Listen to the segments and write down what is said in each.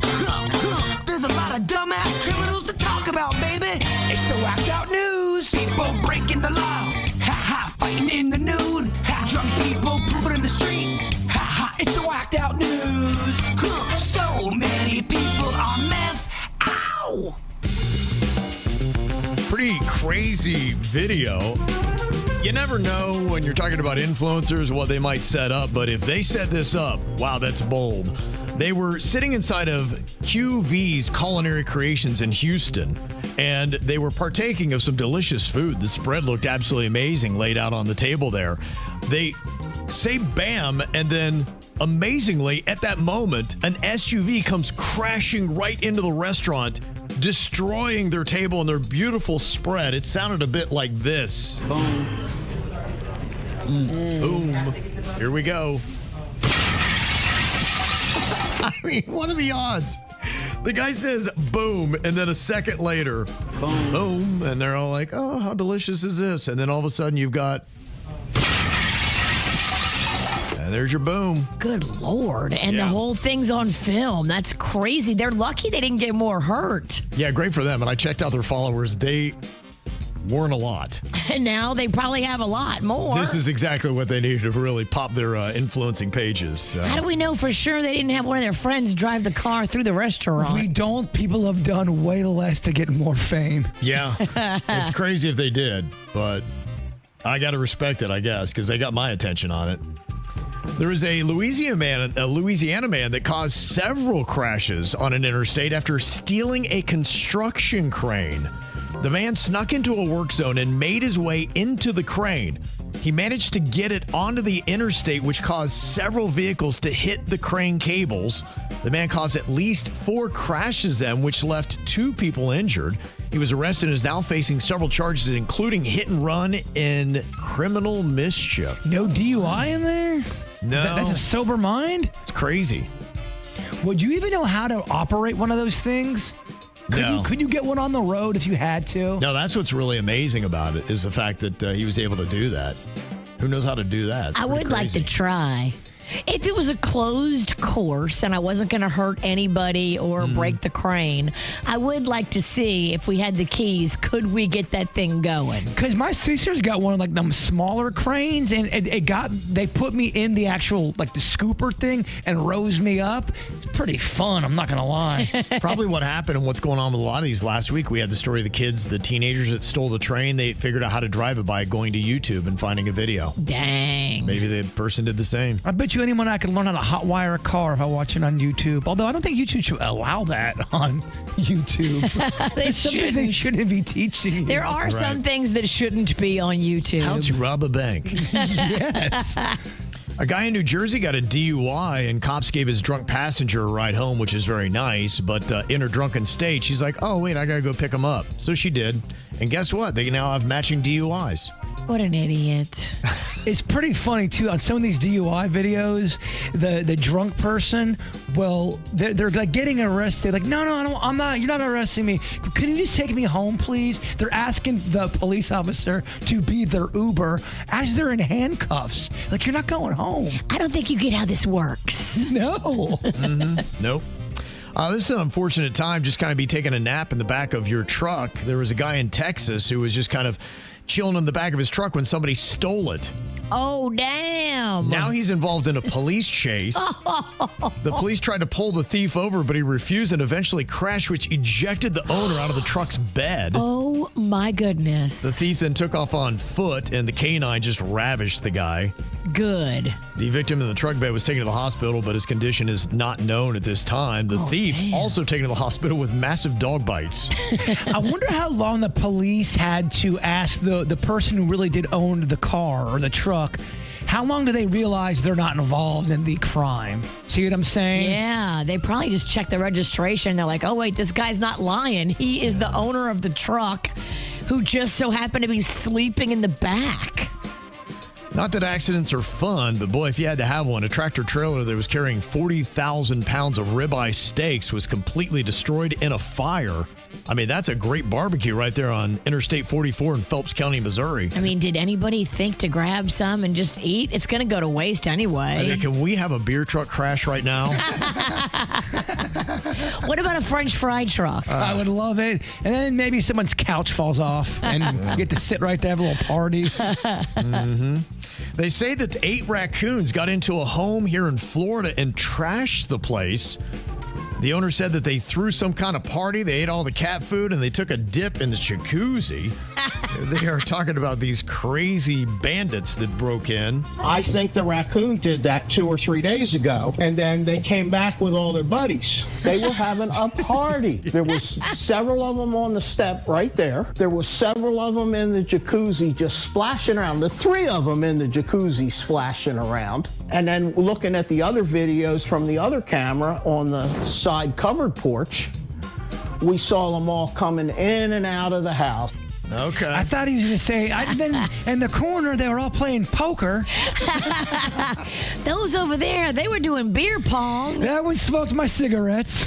go. There's a lot of dumbass criminals to talk about, baby. It's the whacked out news. People breaking the law. Ha ha, fighting in the nude. Ha, drunk people pooping in the street. Ha ha, it's the whacked out news. So many people on meth. Ow! Pretty crazy video. You never know when you're talking about influencers what they might set up, but if they set this up, wow, that's bold. They were sitting inside of QV's Culinary Creations in Houston, and they were partaking of some delicious food. The spread looked absolutely amazing laid out on the table there. They say bam, and then amazingly, at that moment, an SUV comes crashing right into the restaurant, destroying their table and their beautiful spread. It sounded a bit like this. Boom. Boom. Here we go. I mean, what are the odds? The guy says boom, and then a second later, boom, and they're all like, oh, how delicious is this? And then all of a sudden you've got, and there's your boom. Good Lord. And the whole thing's on film. That's crazy. They're lucky they didn't get more hurt. Yeah, great for them. And I checked out their followers. They weren't a lot. And now they probably have a lot more. This is exactly what they need to really pop their influencing pages. How do we know for sure they didn't have one of their friends drive the car through the restaurant? We don't. People have done way less to get more fame. Yeah. It's crazy if they did, but I got to respect it, I guess, because they got my attention on it. There was a Louisiana man that caused several crashes on an interstate after stealing a construction crane. The man snuck into a work zone and made his way into the crane. He managed to get it onto the interstate, which caused several vehicles to hit the crane cables. The man caused at least 4 crashes then, which left 2 people injured. He was arrested and is now facing several charges, including hit and run and criminal mischief. No DUI in there? No. That's a sober mind? It's crazy. Would you even know how to operate one of those things? Could you get one on the road if you had to? No, that's what's really amazing about it is the fact that he was able to do that. Who knows how to do that? I would like to try. If it was a closed course and I wasn't going to hurt anybody or break the crane, I would like to see if we had the keys, could we get that thing going? Because my sister's got one of like them smaller cranes, and they put me in the actual like the scooper thing and rose me up. It's pretty fun. I'm not gonna lie. Probably what happened and what's going on with a lot of these. Last week we had the story of the kids, the teenagers that stole the train. They figured out how to drive it by going to YouTube and finding a video. Dang. Maybe the person did the same. I bet you anyone I could learn how to hotwire a car if I watch it on YouTube. Although I don't think YouTube should allow that on YouTube. They shouldn't be teaching you. There are some things that shouldn't be on YouTube. How to rob a bank. Yes. A guy in New Jersey got a DUI, and cops gave his drunk passenger a ride home, which is very nice. But in her drunken state, she's like, oh, wait, I got to go pick him up. So she did. And guess what? They now have matching DUIs. What an idiot. It's pretty funny, too. On some of these DUI videos, the drunk person, well, they're like getting arrested. Like, no, I'm not. You're not arresting me. Can you just take me home, please? They're asking the police officer to be their Uber as they're in handcuffs. Like, you're not going home. I don't think you get how this works. No. Nope. This is an unfortunate time, just kind of be taking a nap in the back of your truck. There was a guy in Texas who was just kind of chilling in the back of his truck when somebody stole it. Oh, damn. Now he's involved in a police chase. The police tried to pull the thief over, but he refused and eventually crashed, which ejected the owner out of the truck's bed. Oh, my goodness. The thief then took off on foot, and the canine just ravished the guy. Good. The victim in the truck bed was taken to the hospital, but his condition is not known at this time. The thief also taken to the hospital with massive dog bites. I wonder how long the police had to ask the person who really did own the car or the truck, how long do they realize they're not involved in the crime? See what I'm saying? Yeah, they probably just checked the registration. They're like, oh, wait, this guy's not lying. He is the owner of the truck who just so happened to be sleeping in the back. Not that accidents are fun, but boy, if you had to have one, a tractor trailer that was carrying 40,000 pounds of ribeye steaks was completely destroyed in a fire. I mean, that's a great barbecue right there on Interstate 44 in Phelps County, Missouri. I mean, did anybody think to grab some and just eat? It's going to go to waste anyway. I mean, can we have a beer truck crash right now? What about a French fry truck? I would love it. And then maybe someone's couch falls off and you get to sit right there, have a little party. Mm-hmm. They say that 8 raccoons got into a home here in Florida and trashed the place. The owner said that they threw some kind of party. They ate all the cat food and they took a dip in the jacuzzi. They are talking about these crazy bandits that broke in. I think the raccoon did that 2 or 3 days ago, and then they came back with all their buddies. They were having a party. There was several of them on the step right there. There was several of them in the jacuzzi just splashing around. The 3 of them in the jacuzzi splashing around. And then looking at the other videos from the other camera on the side covered porch, we saw them all coming in and out of the house. Okay. I thought he was going to say, then in the corner, they were all playing poker. Those over there, they were doing beer pong. That one smoked my cigarettes.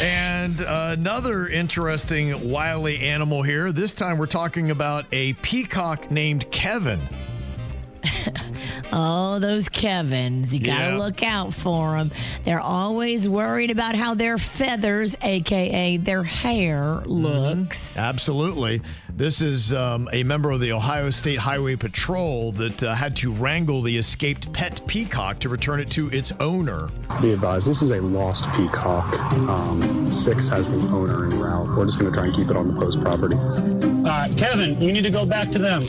And another interesting wily animal here. This time we're talking about a peacock named Kevin. Oh, those Kevins. You got to look out for them. They're always worried about how their feathers, a.k.a. their hair, looks. Absolutely. This is a member of the Ohio State Highway Patrol that had to wrangle the escaped pet peacock to return it to its owner. Be advised, this is a lost peacock. 6 has the owner en route. We're just going to try and keep it on the post property. Kevin, you need to go back to them.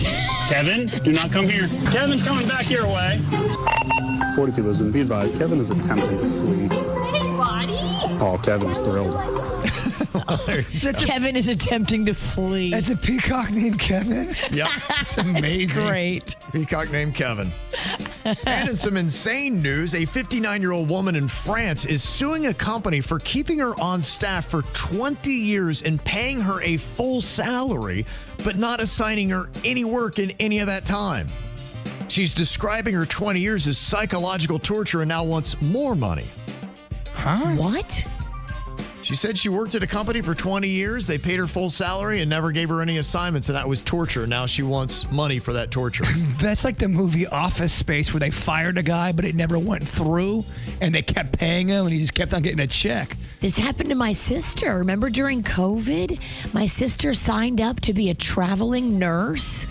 Kevin, do not come here. Kevin's coming back your way. 42 Lisbon, be advised, Kevin is attempting to flee. Hey, buddy. Oh, Kevin's thrilled. Kevin is attempting to flee. It's a peacock named Kevin? Yep. It's amazing. It's great. Peacock named Kevin. And in some insane news, a 59-year-old woman in France is suing a company for keeping her on staff for 20 years and paying her a full salary, but not assigning her any work in any of that time. She's describing her 20 years as psychological torture and now wants more money. Huh? What? She said she worked at a company for 20 years. They paid her full salary and never gave her any assignments, and that was torture. Now she wants money for that torture. That's like the movie Office Space where they fired a guy, but it never went through, and they kept paying him, and he just kept on getting a check. This happened to my sister. Remember during COVID? My sister signed up to be a traveling nurse,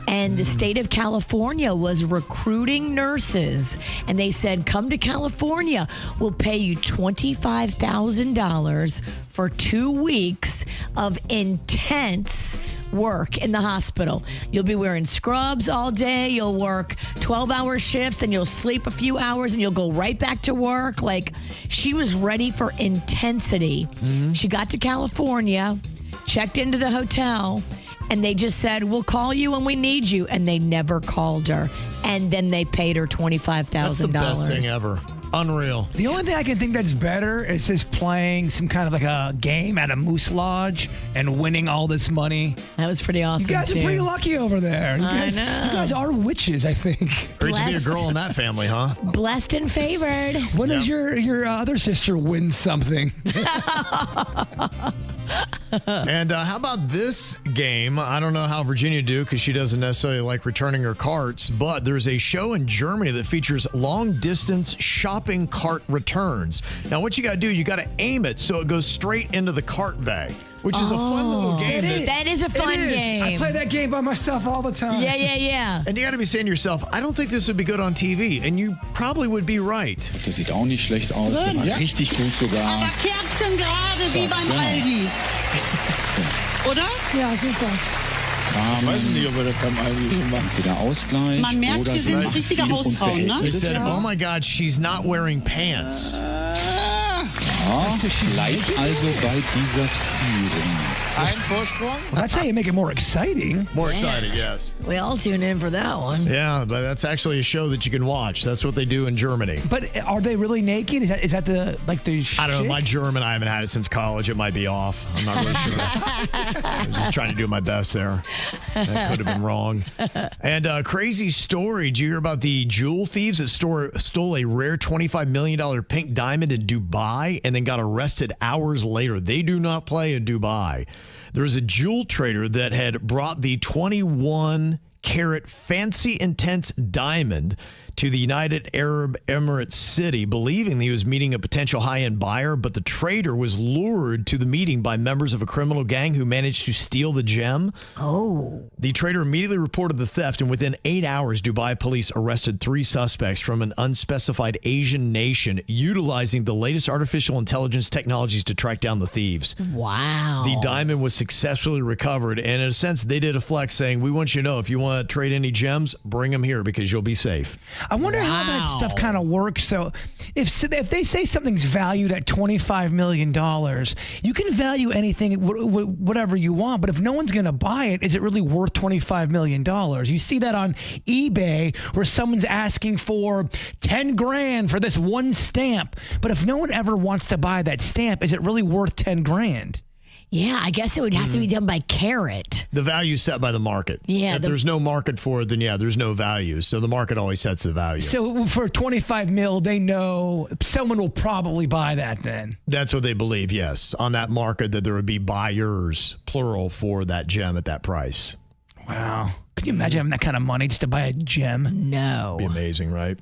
and the state of California was recruiting nurses. And they said, come to California. We'll pay you $25,000 for 2 weeks of intense work in the hospital. You'll be wearing scrubs all day. You'll work 12-hour shifts, then you'll sleep a few hours, and you'll go right back to work. Like, she was ready for intensity. She got to California, checked into the hotel, and they just said, we'll call you when we need you. And they never called her. And then they paid her $25,000. That's the best thing ever. Unreal. The only thing I can think that's better is just playing some kind of like a game at a moose lodge and winning all this money. That was pretty awesome. You guys are pretty lucky over there. You guys are witches, I think. Great to be a girl in that family, huh? Blessed and favored. When does your other sister win something? And how about this game? I don't know how Virginia do because she doesn't necessarily like returning her carts, but there's a show in Germany that features long-distance shopping cart returns. Now, what you got to do, you got to aim it so it goes straight into the cart bag, which is a fun little game. That is a fun game. I play that game by myself all the time. Yeah. And you got to be saying to yourself, I don't think this would be good on TV. And you probably would be right. Das sieht auch nicht schlecht aus. Der war richtig gut sogar. Aber kerzengerade wie beim Aldi. Oder? Ja, super. Ich weiß nicht, ob wir das beim Aldi machen. Entweder Ausgleich. Man merkt, wir sind richtige Hausfrauen, ne? He said, oh my God, she's not wearing pants. Ja, bleibt also bei dieser Führung. Ein Vorsprung. Well, that's how you make it more exciting. More exciting, yes. We all tune in for that one. Yeah, but that's actually a show that you can watch. That's what they do in Germany. But are they really naked? Is that the I don't know. My German, I haven't had it since college. It might be off. I'm not really sure. I was just trying to do my best there. That could have been wrong. And crazy story. Did you hear about the jewel thieves that stole a rare $25 million pink diamond in Dubai and then got arrested hours later? They do not play in Dubai. There was a jewel trader that had brought the 21-carat fancy intense diamond to the United Arab Emirates city, believing he was meeting a potential high-end buyer, but the trader was lured to the meeting by members of a criminal gang who managed to steal the gem. Oh. The trader immediately reported the theft, and within 8 hours, Dubai police arrested 3 suspects from an unspecified Asian nation, utilizing the latest artificial intelligence technologies to track down the thieves. Wow. The diamond was successfully recovered, and in a sense, they did a flex saying, we want you to know, if you want to trade any gems, bring them here because you'll be safe. I wonder how that stuff kind of works. So if they say something's valued at $25 million, you can value anything, whatever you want. But if no one's going to buy it, is it really worth $25 million? You see that on eBay where someone's asking for 10 grand for this one stamp. But if no one ever wants to buy that stamp, is it really worth 10 grand? Yeah, I guess it would have to be done by carat. The value set by the market. Yeah. If there's no market for it, then there's no value. So the market always sets the value. So for 25 mil, they know someone will probably buy that then. That's what they believe, yes. On that market, that there would be buyers, plural, for that gem at that price. Wow. Can you imagine having that kind of money just to buy a gem? No. Be amazing, right?